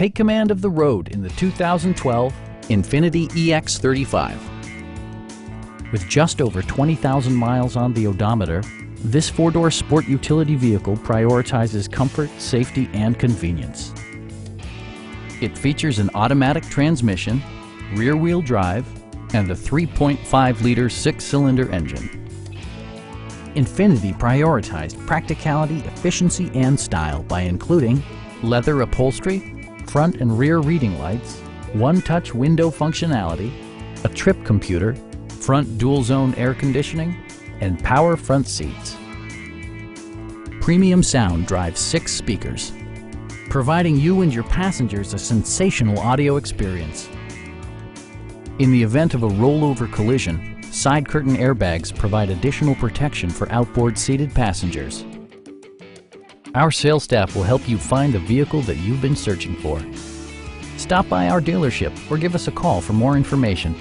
Take command of the road in the 2012 Infiniti EX35. With just over 20,000 miles on the odometer, this four-door sport utility vehicle prioritizes comfort, safety, and convenience. It features an automatic transmission, rear-wheel drive, and a 3.5-liter six-cylinder engine. Infiniti prioritized practicality, efficiency, and style by including leather upholstery, front and rear reading lights, one-touch window functionality, a trip computer, front dual-zone air conditioning, and power front seats. Premium sound drives 6 speakers, providing you and your passengers a sensational audio experience. In the event of a rollover collision, side curtain airbags provide additional protection for outboard seated passengers. Our sales staff will help you find the vehicle that you've been searching for. Stop by our dealership or give us a call for more information.